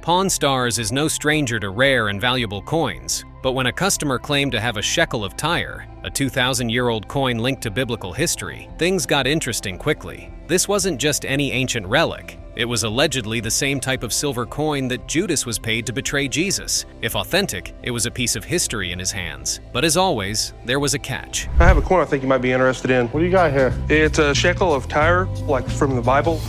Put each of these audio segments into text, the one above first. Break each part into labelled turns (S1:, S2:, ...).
S1: Pawn Stars is no stranger to rare and valuable coins, but when a customer claimed to have a Shekel of Tyre, a 2,000-year-old coin linked to biblical history, things got interesting quickly. This wasn't just any ancient relic. It was allegedly the same type of silver coin that Judas was paid to betray Jesus. If authentic, it was a piece of history in his hands. But as always, there was a catch.
S2: I have a coin I think you might be interested in.
S3: What do you got here?
S2: It's a Shekel of Tyre, like from the Bible.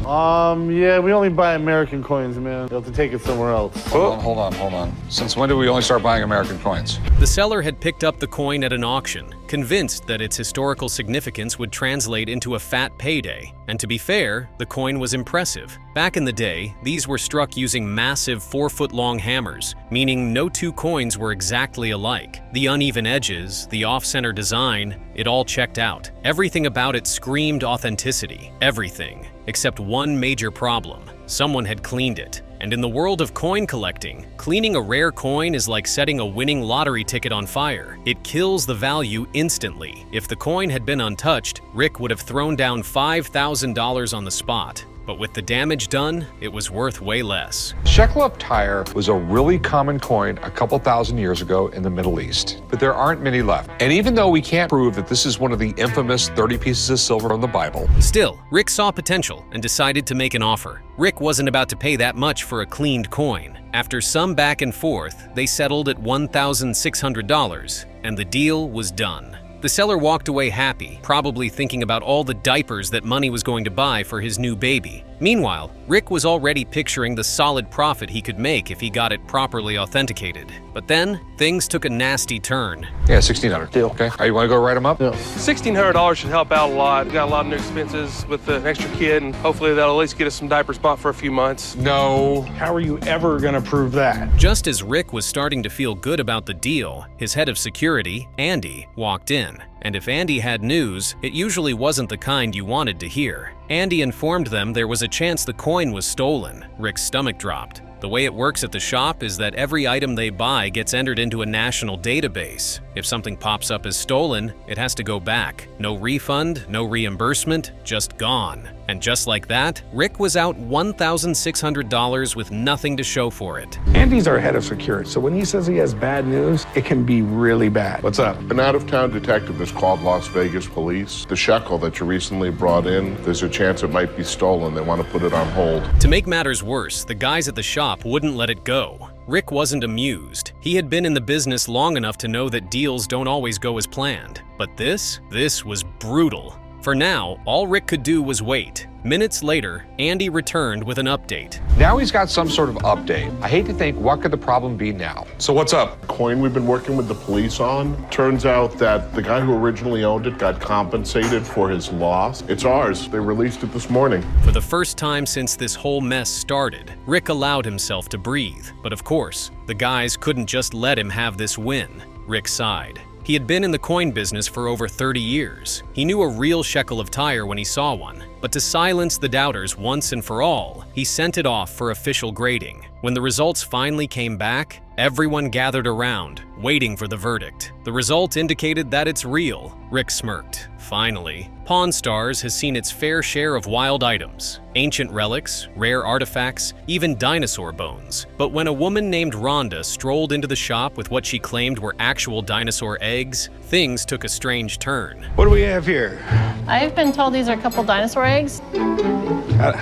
S3: Yeah, we only buy American coins, man. You'll have to take it somewhere else.
S4: Hold on. Since when do we only start buying American coins?
S1: The seller had picked up the coin at an auction, convinced that its historical significance would translate into a fat payday. And to be fair, the coin was impressive. Back in the day, these were struck using massive 4-foot-long hammers, meaning no two coins were exactly alike. The uneven edges, the off-center design, it all checked out. Everything about it screamed authenticity. Everything. Except one major problem. Someone had cleaned it. And in the world of coin collecting, cleaning a rare coin is like setting a winning lottery ticket on fire. It kills the value instantly. If the coin had been untouched, Rick would have thrown down $5,000 on the spot. But with the damage done, it was worth way less.
S4: Shekel of Tyre was a really common coin a couple thousand years ago in the Middle East, but there aren't many left. And even though we can't prove that this is one of the infamous 30 pieces of silver from the Bible,
S1: still, Rick saw potential and decided to make an offer. Rick wasn't about to pay that much for a cleaned coin. After some back and forth, they settled at $1,600, and the deal was done. The seller walked away happy, probably thinking about all the diapers that money was going to buy for his new baby. Meanwhile, Rick was already picturing the solid profit he could make if he got it properly authenticated. But then, things took a nasty turn.
S4: yeah, $1,600.
S2: Deal.
S4: Okay, you want to go write them up?
S3: Yeah.
S2: $1,600 should help out a lot. We got a lot of new expenses with an extra kid, and hopefully that'll at least get us some diapers bought for a few months.
S4: No.
S3: How are you ever gonna prove that?
S1: Just as Rick was starting to feel good about the deal, his head of security, Andy, walked in. And if Andy had news, it usually wasn't the kind you wanted to hear. Andy informed them there was a chance the coin was stolen. Rick's stomach dropped. The way it works at the shop is that every item they buy gets entered into a national database. If something pops up as stolen, it has to go back. No refund, no reimbursement, just gone. And just like that, Rick was out $1,600 with nothing to show for it.
S5: Andy's our head of security, so when he says he has bad news, it can be really bad. What's up?
S6: An out-of-town detective has called Las Vegas police. The shekel that you recently brought in, there's a chance it might be stolen. They want to put it on hold.
S1: To make matters worse, the guys at the shop wouldn't let it go. Rick wasn't amused. He had been in the business long enough to know that deals don't always go as planned. But this was brutal. For now, all Rick could do was wait. Minutes later, Andy returned with an update.
S4: Now he's got some sort of update. I hate to think, what could the problem be now? So what's up?
S6: Coin we've been working with the police on. Turns out that the guy who originally owned it got compensated for his loss. It's ours. They released it this morning.
S1: For the first time since this whole mess started, Rick allowed himself to breathe. But of course, the guys couldn't just let him have this win. Rick sighed. He had been in the coin business for over 30 years. He knew a real Shekel of Tyre when he saw one. But to silence the doubters once and for all, he sent it off for official grading. When the results finally came back, everyone gathered around, waiting for the verdict. The result indicated that it's real. Rick smirked. Finally, Pawn Stars has seen its fair share of wild items, ancient relics, rare artifacts, even dinosaur bones. But when a woman named Rhonda strolled into the shop with what she claimed were actual dinosaur eggs, things took a strange turn.
S5: What do we have here?
S7: I've been told these are a couple dinosaur eggs.
S5: All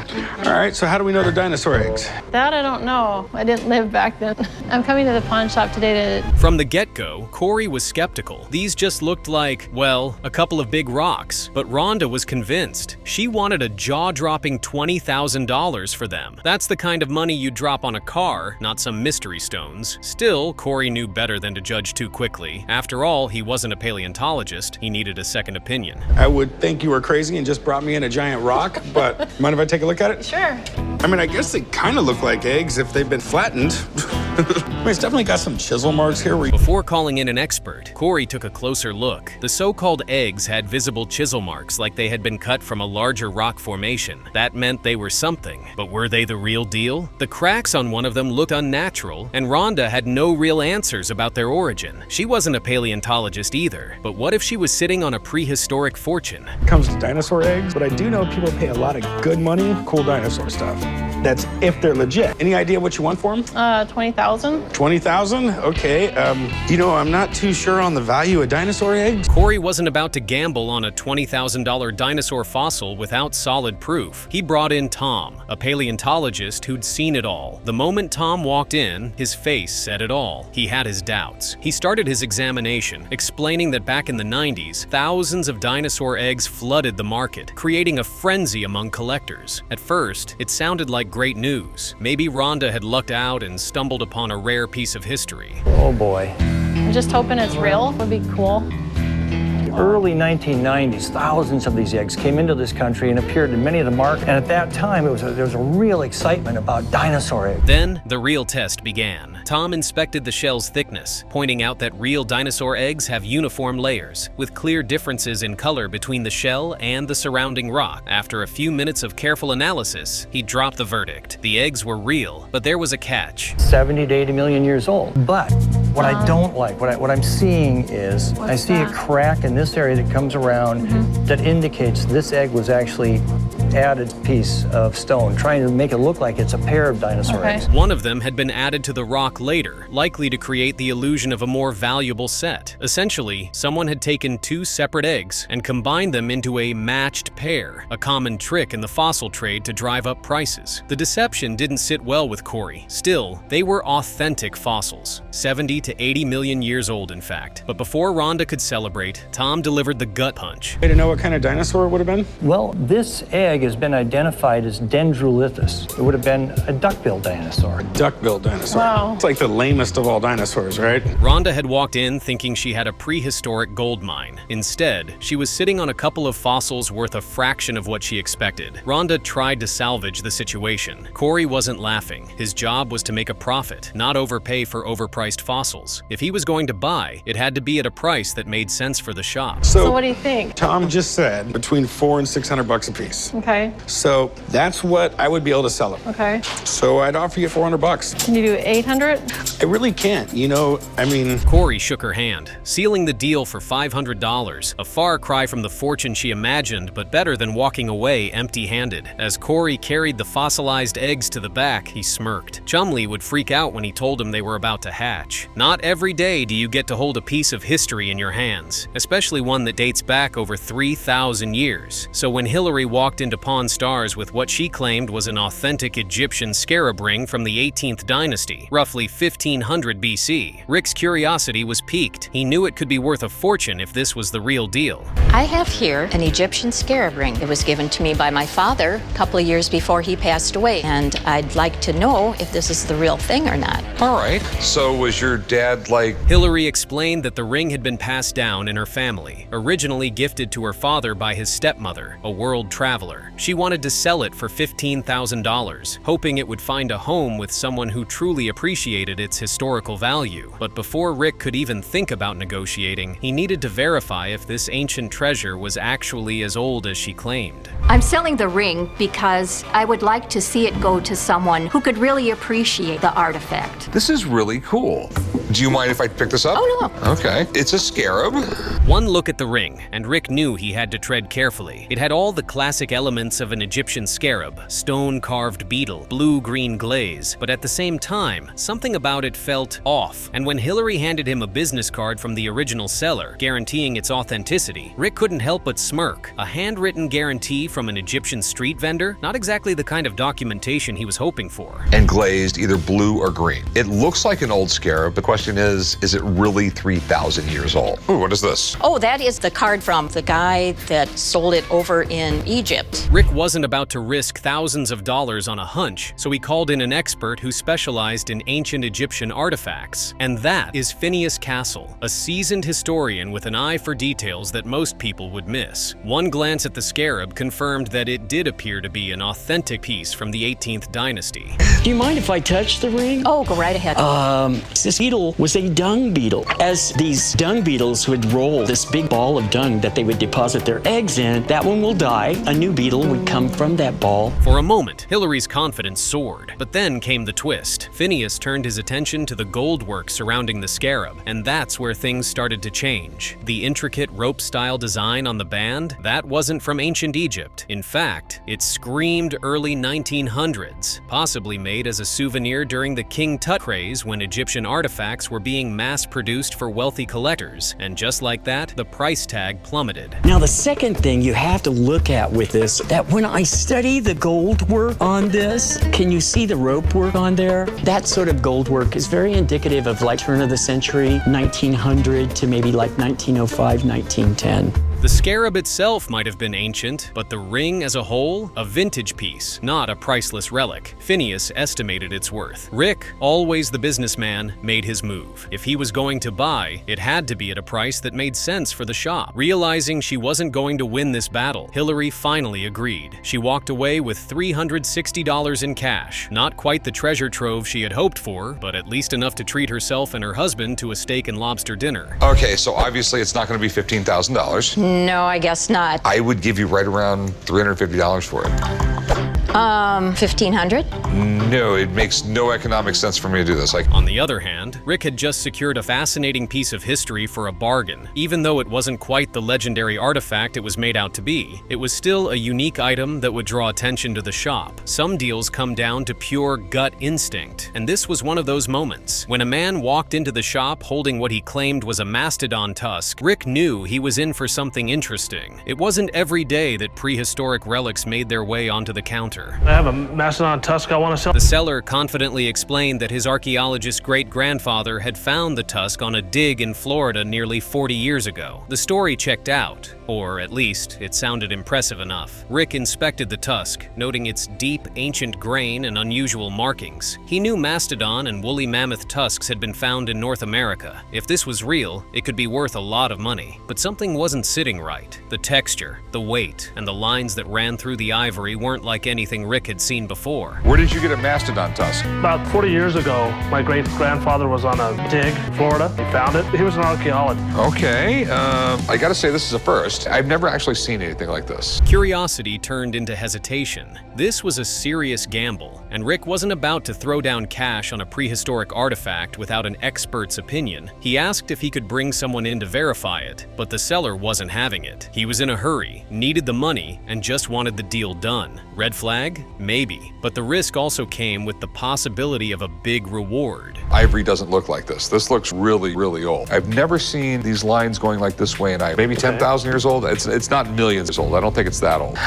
S5: right, so how do we know they're dinosaur eggs?
S7: That I don't know. I didn't live back then. I'm coming to the pawn shop today to...
S1: From the get-go, Corey was skeptical. These just looked like, well, a couple of big rocks. But Rhonda was convinced. She wanted a jaw-dropping $20,000 for them. That's the kind of money you drop on a car, not some mystery stones. Still, Corey knew better than to judge too quickly. After all, he wasn't a paleontologist. He needed a second opinion.
S5: I would think you were crazy and just brought me in a giant rock, but mind if I take a look at it?
S7: Sure.
S5: I mean, I guess they kind of look like eggs if they've been flattened. I mean, it's definitely got some chisel marks here.
S1: Before calling in an expert, Corey took a closer look. The so-called eggs had visible chisel marks like they had been cut from a larger rock formation. That meant they were something. But were they the real deal? The cracks on one of them looked unnatural, and Rhonda had no real answers about their origin. She wasn't a paleontologist either. But what if she was sitting on a prehistoric fortune?
S5: It comes to dinosaur eggs, but I do know people pay a lot of good money, cool dinosaur stuff. That's if they're legit. Any idea what you want for them?
S7: 20,000.
S5: 20,000? Okay. You know, I'm not too sure on the value of dinosaur eggs.
S1: Corey wasn't about to gamble on a $20,000 dinosaur fossil without solid proof. He brought in Tom, a paleontologist who'd seen it all. The moment Tom walked in, his face said it all. He had his doubts. He started his examination, explaining that back in the 90s, thousands of dinosaur eggs flooded the market, creating a frenzy among collectors. At first, it sounded like great news. Maybe Rhonda had lucked out and stumbled upon a rare piece of history.
S8: Oh boy.
S7: I'm just hoping it's real. Would be cool.
S8: Early 1990s, thousands of these eggs came into this country and appeared in many of the markets. And at that time, there was a real excitement about dinosaur eggs.
S1: Then, the real test began. Tom inspected the shell's thickness, pointing out that real dinosaur eggs have uniform layers, with clear differences in color between the shell and the surrounding rock. After a few minutes of careful analysis, he dropped the verdict. The eggs were real, but there was a catch.
S8: 70 to 80 million years old. But what I don't like, what I'm seeing is, I see a crack in this area that comes around that indicates this egg was actually added piece of stone, trying to make it look like it's a pair of dinosaur eggs.
S1: One of them had been added to the rock later, likely to create the illusion of a more valuable set. Essentially, someone had taken two separate eggs and combined them into a matched pair, a common trick in the fossil trade to drive up prices. The deception didn't sit well with Corey. Still, they were authentic fossils, 70 to 80 million years old in fact. But before Rhonda could celebrate, Tom delivered the gut punch.
S5: Way to know what kind of dinosaur it would have been?
S8: Well, this egg has been identified as Dendrolithus. It would have been a duck-billed dinosaur.
S5: Duck-billed dinosaur.
S7: Wow.
S5: It's like the lamest of all dinosaurs, right?
S1: Rhonda had walked in thinking she had a prehistoric gold mine. Instead, she was sitting on a couple of fossils worth a fraction of what she expected. Rhonda tried to salvage the situation. Corey wasn't laughing. His job was to make a profit, not overpay for overpriced fossils. If he was going to buy, it had to be at a price that made sense for the shop.
S7: So what do you think?
S5: Tom just said between $400 and $600 a piece.
S7: Okay.
S5: So that's what I would be able to sell it.
S7: Okay.
S5: So I'd offer you $400.
S7: Can you do 800?
S5: I really can't. You know, I mean,
S1: Corey shook her hand, sealing the deal for $500, a far cry from the fortune she imagined, but better than walking away empty-handed. As Corey carried the fossilized eggs to the back, he smirked. Chumley would freak out when he told him they were about to hatch. Not every day do you get to hold a piece of history in your hands, especially one that dates back over 3,000 years. So when Hillary walked into Pawn Stars with what she claimed was an authentic Egyptian scarab ring from the 18th dynasty, roughly 1500 BC, Rick's curiosity was piqued. He knew it could be worth a fortune if this was the real deal.
S9: I have here an Egyptian scarab ring. It was given to me by my father a couple of years before he passed away, and I'd like to know if this is the real thing or not.
S4: All right. So was your dad like...
S1: Hillary explained that the ring had been passed down in her family, originally gifted to her father by his stepmother, a world traveler. She wanted to sell it for $15,000, hoping it would find a home with someone who truly appreciated its historical value. But before Rick could even think about negotiating, he needed to verify if this ancient treasure was actually as old as she claimed.
S9: I'm selling the ring because I would like to see it go to someone who could really appreciate the artifact.
S4: This is really cool. Do you mind if I pick this up?
S9: Oh, no.
S4: Okay. It's a scarab.
S1: One look at the ring, and Rick knew he had to tread carefully. It had all the classic elements of an Egyptian scarab, stone-carved beetle, blue-green glaze, but at the same time, something about it felt off. And when Hillary handed him a business card from the original seller, guaranteeing its authenticity, Rick couldn't help but smirk. A handwritten guarantee from an Egyptian street vendor? Not exactly the kind of documentation he was hoping for.
S4: And glazed either blue or green. It looks like an old scarab. The question is it really 3,000 years old? Ooh, what is this?
S9: Oh, that is the card from the guy that sold it over in Egypt.
S1: Rick wasn't about to risk thousands of dollars on a hunch, so he called in an expert who specialized in ancient Egyptian artifacts. And that is Phineas Castle, a seasoned historian with an eye for details that most people would miss. One glance at the scarab confirmed that it did appear to be an authentic piece from the 18th dynasty.
S10: Do you mind if I touch the ring?
S9: Oh, go right ahead.
S10: This beetle was a dung beetle. As these dung beetles would roll this big ball of dung that they would deposit their eggs in, that one will die, a new beetle beetle would come from that ball.
S1: For a moment, Hillary's confidence soared, but then came the twist. Phineas turned his attention to the gold work surrounding the scarab, and that's where things started to change. The intricate rope-style design on the band, that wasn't from ancient Egypt. In fact, it screamed early 1900s, possibly made as a souvenir during the King Tut craze when Egyptian artifacts were being mass-produced for wealthy collectors, and just like that, the price tag plummeted.
S10: Now, the second thing you have to look at with this, that when I study the gold work on this, can you see the rope work on there? That sort of gold work is very indicative of like turn of the century, 1900 to maybe like 1905, 1910.
S1: The scarab itself might have been ancient, but the ring as a whole, a vintage piece, not a priceless relic. Phineas estimated its worth. Rick, always the businessman, made his move. If he was going to buy, it had to be at a price that made sense for the shop. Realizing she wasn't going to win this battle, Hillary finally agreed. She walked away with $360 in cash. Not quite the treasure trove she had hoped for, but at least enough to treat herself and her husband to a steak and lobster dinner.
S4: Okay, so obviously it's not going to be $15,000.
S9: No, I guess not.
S4: I would give you right around $350 for it.
S9: 1,500?
S4: No, it makes no economic sense for me to do this.
S1: On the other hand, Rick had just secured a fascinating piece of history for a bargain. Even though it wasn't quite the legendary artifact it was made out to be, it was still a unique item that would draw attention to the shop. Some deals come down to pure gut instinct, and this was one of those moments. When a man walked into the shop holding what he claimed was a mastodon tusk, Rick knew he was in for something interesting. It wasn't every day that prehistoric relics made their way onto the counter.
S2: I have a mastodon tusk I want to sell.
S1: The seller confidently explained that his archaeologist great-grandfather had found the tusk on a dig in Florida nearly 40 years ago. The story checked out, or at least it sounded impressive enough. Rick inspected the tusk, noting its deep, ancient grain and unusual markings. He knew mastodon and woolly mammoth tusks had been found in North America. If this was real, it could be worth a lot of money. But something wasn't sitting right. The texture, the weight, and the lines that ran through the ivory weren't like anything Rick had seen before.
S4: Where did you get a mastodon tusk?
S2: About 40 years ago, my great-grandfather was on a dig in Florida. He found it. He was an archaeologist.
S4: Okay, I gotta say this is a first. I've never actually seen anything like this.
S1: Curiosity turned into hesitation. This was a serious gamble, and Rick wasn't about to throw down cash on a prehistoric artifact without an expert's opinion. He asked if he could bring someone in to verify it, but the seller wasn't having it. He was in a hurry, needed the money, and just wanted the deal done. Red flag? Maybe. But the risk also came with the possibility of a big reward.
S4: Ivory doesn't look like this. This looks really, really old. I've never seen these lines going like this way in ivory. Maybe 10,000 years old? It's not millions years old. I don't think it's that old.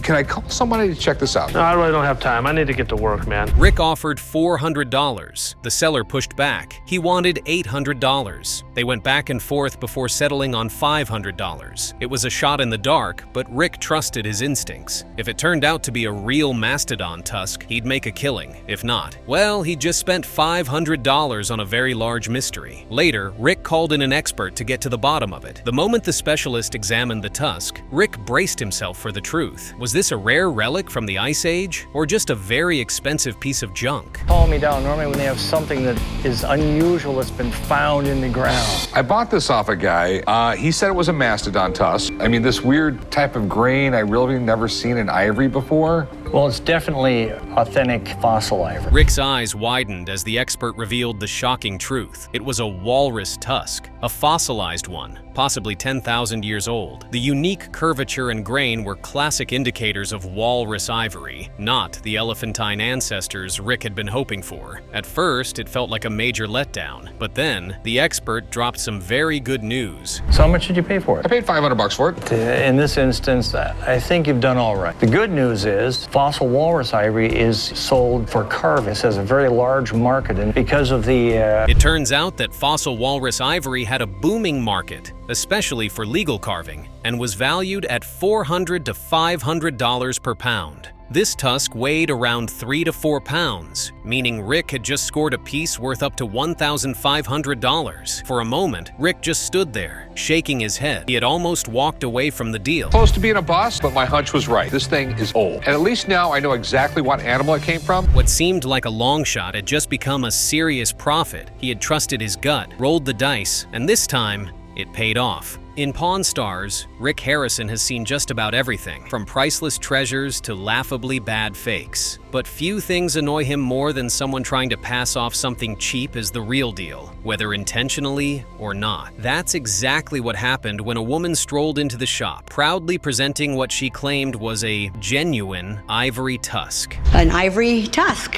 S4: Can I call somebody to check this out?
S2: No, I really don't have time. I need to get to work, man.
S1: Rick offered $400. The seller pushed back. He wanted $800. They went back and forth before settling on $500. It was a shot in the dark, but Rick trusted his instincts. If it turned out to be a real mastodon tusk, he'd make a killing. If not, well, he just spent $500 on a very large mystery. Later, Rick called in an expert to get to the bottom of it. The moment the specialist examined the tusk, Rick braced himself for the truth. Was this a rare relic from the Ice Age, or just a very expensive piece of junk?
S8: Calm me down. Normally when they have something that is unusual that's been found in the ground.
S4: I bought this off a guy. He said it was a mastodon tusk. I mean, this weird type of grain I really never seen in ivory before.
S8: Well, it's definitely authentic fossil ivory.
S1: Rick's eyes widened as the expert revealed the shocking truth. It was a walrus tusk, a fossilized one, possibly 10,000 years old. The unique curvature and grain were classic indicators of walrus ivory, not the elephantine ancestors Rick had been hoping for. At first, it felt like a major letdown, but then the expert dropped some very good news.
S8: So how much did you pay for it?
S4: I paid $500 for it.
S8: In this instance, I think you've done all right. The good news is fossil walrus ivory is sold for carving. This has a very large market, and because of the...
S1: It turns out that fossil walrus ivory had a booming market, especially for legal carving, and was valued at $400 to $500 per pound. This tusk weighed around 3 to 4 pounds, meaning Rick had just scored a piece worth up to $1,500. For a moment, Rick just stood there, shaking his head. He had almost walked away from the deal.
S4: Close to being a bust, but my hunch was right. This thing is old. And at least now I know exactly what animal it came from.
S1: What seemed like a long shot had just become a serious profit. He had trusted his gut, rolled the dice, and this time, it paid off. In Pawn Stars, Rick Harrison has seen just about everything, from priceless treasures to laughably bad fakes. But few things annoy him more than someone trying to pass off something cheap as the real deal, whether intentionally or not. That's exactly what happened when a woman strolled into the shop, proudly presenting what she claimed was a genuine ivory tusk.
S11: An ivory tusk.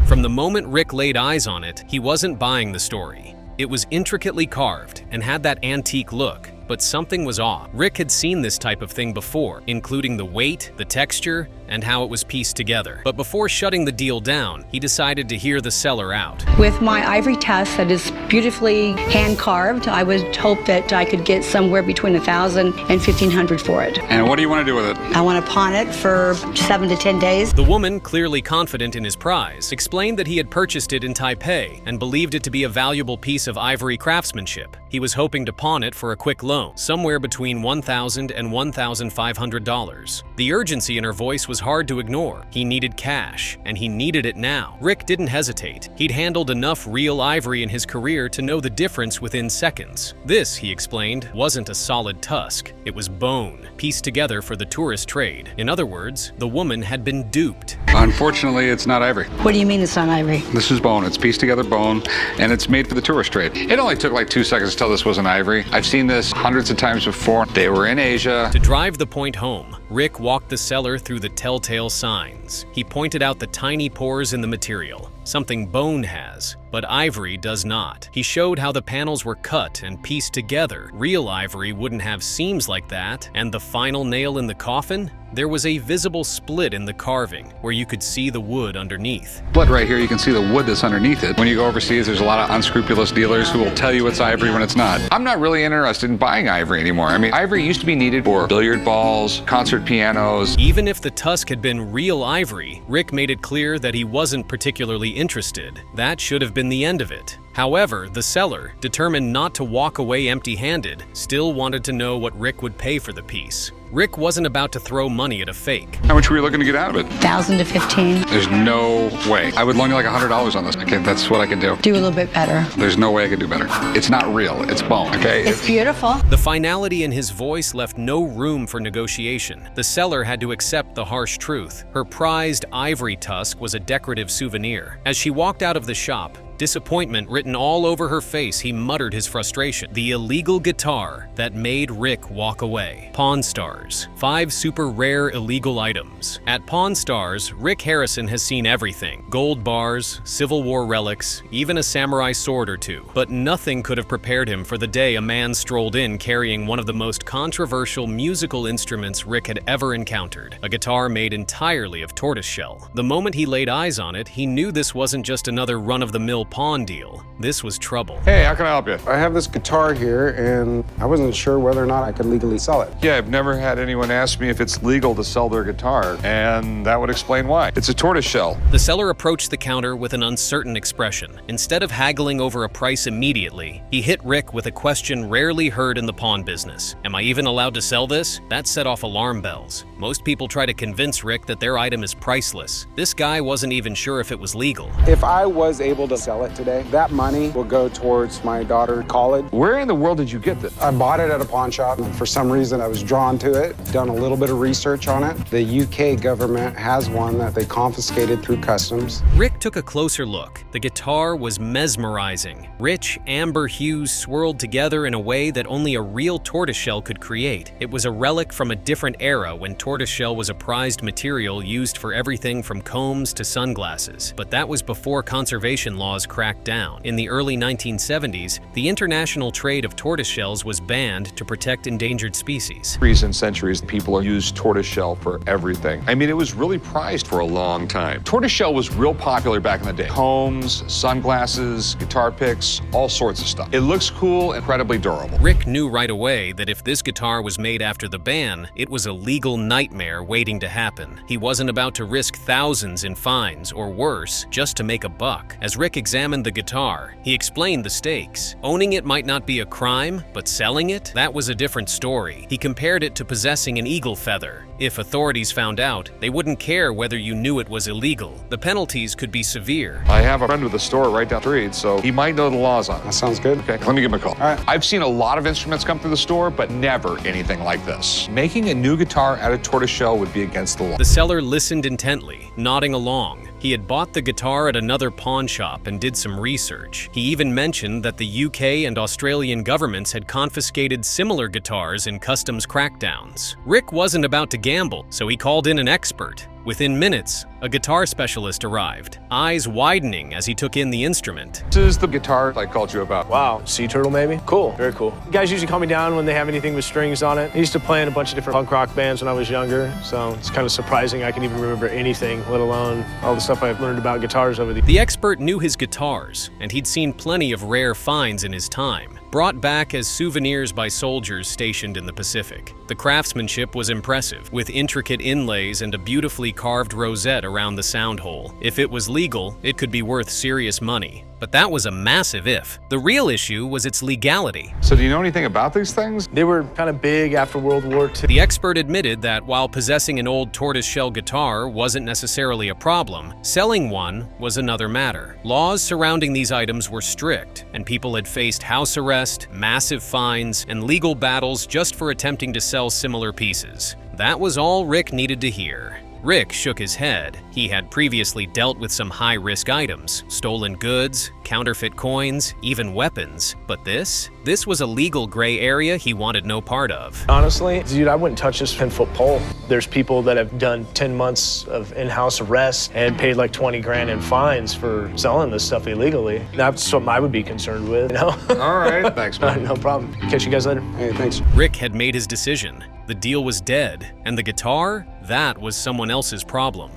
S1: From the moment Rick laid eyes on it, he wasn't buying the story. It was intricately carved and had that antique look, but something was off. Rick had seen this type of thing before, including the weight, the texture, and how it was pieced together. But before shutting the deal down, he decided to hear the seller out.
S11: With my ivory tusk that is beautifully hand-carved, I would hope that I could get somewhere between $1,000 and $1,500 for it.
S5: And what do you want to do with it?
S11: I want to pawn it for 7 to 10 days.
S1: The woman, clearly confident in his prize, explained that he had purchased it in Taipei and believed it to be a valuable piece of ivory craftsmanship. He was hoping to pawn it for a quick loan, somewhere between $1,000 and $1,500. The urgency in her voice was hard to ignore. He needed cash, and he needed it now. Rick didn't hesitate. He'd handled enough real ivory in his career to know the difference within seconds. This, he explained, wasn't a solid tusk. It was bone, pieced together for the tourist trade. In other words, the woman had been duped.
S5: Unfortunately, it's not ivory.
S11: What do you mean it's not ivory?
S5: This is bone. It's pieced together bone, and it's made for the tourist trade. It only took like 2 seconds to tell this wasn't ivory. I've seen this hundreds of times before. They were in Asia.
S1: To drive the point home, Rick walked the seller through the telltale signs. He pointed out the tiny pores in the material, something bone has, but ivory does not. He showed how the panels were cut and pieced together. Real ivory wouldn't have seams like that. And the final nail in the coffin? There was a visible split in the carving where you could see the wood underneath.
S5: Split right here, you can see the wood that's underneath it. When you go overseas, there's a lot of unscrupulous dealers who will tell you it's ivory when it's not. I'm not really interested in buying ivory anymore. I mean, ivory used to be needed for billiard balls, concert pianos.
S1: Even if the tusk had been real ivory, Rick made it clear that he wasn't particularly interested. That should have been the end of it. However, the seller, determined not to walk away empty-handed, still wanted to know what Rick would pay for the piece. Rick wasn't about to throw money at a fake.
S5: How much were you looking to get out of it?
S11: $1,000 to $1,500.
S5: There's no way. I would loan you like $100 on this. Okay, that's what I can do.
S11: Do a little bit better.
S5: There's no way I could do better. It's not real. It's bone, okay?
S11: It's beautiful.
S1: The finality in his voice left no room for negotiation. The seller had to accept the harsh truth. Her prized ivory tusk was a decorative souvenir. As she walked out of the shop, disappointment written all over her face, he muttered his frustration. The illegal guitar that made Rick walk away. Pawn Stars. 5 super rare illegal items. At Pawn Stars, Rick Harrison has seen everything. Gold bars, Civil War relics, even a samurai sword or two. But nothing could have prepared him for the day a man strolled in carrying one of the most controversial musical instruments Rick had ever encountered. A guitar made entirely of tortoiseshell. The moment he laid eyes on it, he knew this wasn't just another run-of-the-mill pawn deal. This was trouble.
S5: Hey, how can I help you?
S12: I have this guitar here, and I wasn't sure whether or not I could legally sell it.
S4: Yeah, I've never had anyone ask me if it's legal to sell their guitar, and that would explain why. It's a tortoiseshell.
S1: The seller approached the counter with an uncertain expression. Instead of haggling over a price immediately, he hit Rick with a question rarely heard in the pawn business. Am I even allowed to sell this? That set off alarm bells. Most people try to convince Rick that their item is priceless. This guy wasn't even sure if it was legal.
S12: If I was able to sell it today, that money will go towards my daughter's college.
S4: Where in the world did you get this?
S12: I bought it at a pawn shop, and for some reason I was drawn to it. Done a little bit of research on it. The UK government has one that they confiscated through customs.
S1: Rick took a closer look. The guitar was mesmerizing. Rich amber hues swirled together in a way that only a real tortoiseshell could create. It was a relic from a different era when tortoiseshell was a prized material used for everything from combs to sunglasses. But that was before conservation laws cracked down. In the early 1970s, the international trade of tortoiseshells was banned to protect endangered species.
S4: Recent centuries, people have used tortoiseshell for everything. I mean, it was really prized for a long time. Tortoiseshell was real popular back in the day. Combs, sunglasses, guitar picks, all sorts of stuff. It looks cool, incredibly durable.
S1: Rick knew right away that if this guitar was made after the ban, it was a legal nightmare waiting to happen. He wasn't about to risk thousands in fines, or worse, just to make a buck. As Rick examined the guitar, he explained the stakes. Owning it might not be a crime, but selling it? That was a different story. He compared it to possessing an eagle feather. If authorities found out, they wouldn't care whether you knew it was illegal. The penalties could be be severe.
S4: I have a friend with a store right down the street, so he might know the laws on it.
S12: That sounds good.
S4: Okay, let me give him a call.
S12: All right.
S4: I've seen a lot of instruments come through the store, but never anything like this. Making a new guitar out of tortoiseshell would be against the law.
S1: The seller listened intently, nodding along. He had bought the guitar at another pawn shop and did some research. He even mentioned that the UK and Australian governments had confiscated similar guitars in customs crackdowns. Rick wasn't about to gamble, so he called in an expert. Within minutes, a guitar specialist arrived, eyes widening as he took in the instrument.
S4: This is the guitar I called you about.
S13: Wow, sea turtle maybe? Cool, very cool. Guys usually call me down when they have anything with strings on it. I used to play in a bunch of different punk rock bands when I was younger, so it's kind of surprising I can even remember anything, let alone all the stuff I've learned about guitars over the years.
S1: The expert knew his guitars, and he'd seen plenty of rare finds in his time, brought back as souvenirs by soldiers stationed in the Pacific. The craftsmanship was impressive, with intricate inlays and a beautifully carved rosette around the sound hole. If it was legal, it could be worth serious money. But that was a massive if. The real issue was its legality.
S4: So do you know anything about these things?
S13: They were kind of big after World War II.
S1: The expert admitted that while possessing an old tortoiseshell guitar wasn't necessarily a problem, selling one was another matter. Laws surrounding these items were strict, and people had faced house arrest, massive fines, and legal battles just for attempting to sell similar pieces. That was all Rick needed to hear. Rick shook his head. He had previously dealt with some high-risk items, stolen goods, counterfeit coins, even weapons. But this was a legal gray area he wanted no part of.
S13: Honestly, dude, I wouldn't touch this 10-foot pole. There's people that have done 10 months of in-house arrest and paid like 20 grand in fines for selling this stuff illegally. That's something I would be concerned with, you know?
S4: All right, thanks, man.
S13: No problem. Catch you guys later.
S12: Hey, thanks.
S1: Rick had made his decision. The deal was dead, and the guitar? That was someone else's problem.